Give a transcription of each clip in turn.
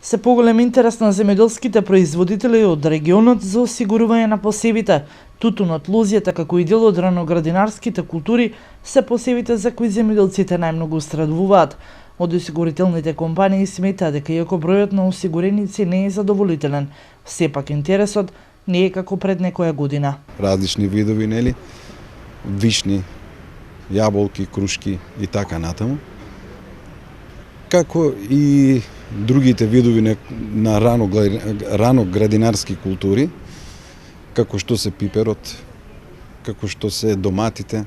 Се поголем интерес на земјоделските производители од регионот за осигурување на посевите. Тутунот, лозјата како и дел од раноградинарските култури се посевите за кои земјоделците најмногу страдуваат. Од осигурителните компании сметаат дека иако бројот на осигуреници не е задоволителен, сепак интересот не е како пред некоја година. Различни видови, нели? Вишни, јаболки, крушки и така натаму. Како и другите видови на раноградинарски култури, како што се пиперот, како што се доматите,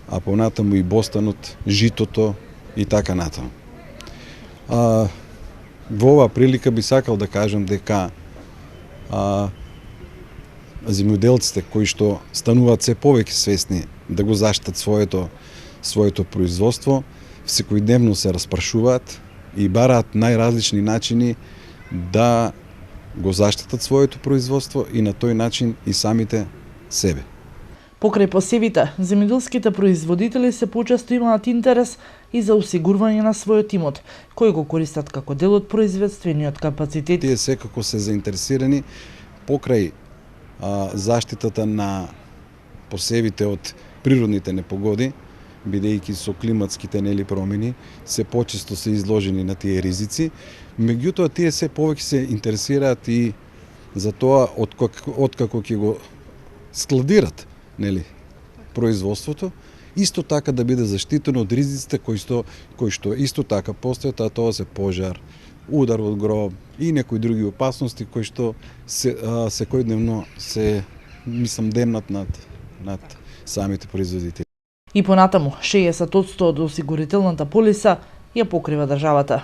а понатаму и бостанот, житото и така натаму. Во оваа прилика би сакал да кажам дека земјоделците кои што стануваат се повеќе свесни да го заштитат своето производство, секојдневно се распрашуваат и бараат најразлични начини да го заштитат своето производство и на тој начин и самите себе. Покрај посевите, земјоделските производители се почесто имаат интерес и за осигурување на својот имот, кој го користат како дел од производствениот капацитет. Тие секако се заинтересирани покрај заштитата на посевите од природните непогоди, бидејќи со климатските промени се почесто се изложени на тие ризици. Меѓутоа, тие се повеќе се интересираат и за тоа откако ќе го складират производството, исто така да биде заштитено од ризиците кои што исто така постојат, а тоа се пожар, удар од гроб и некои други опасности кои што секојдневно се демнат над самите производители. И понатаму, 60% од осигурителната полиса ја покрива државата.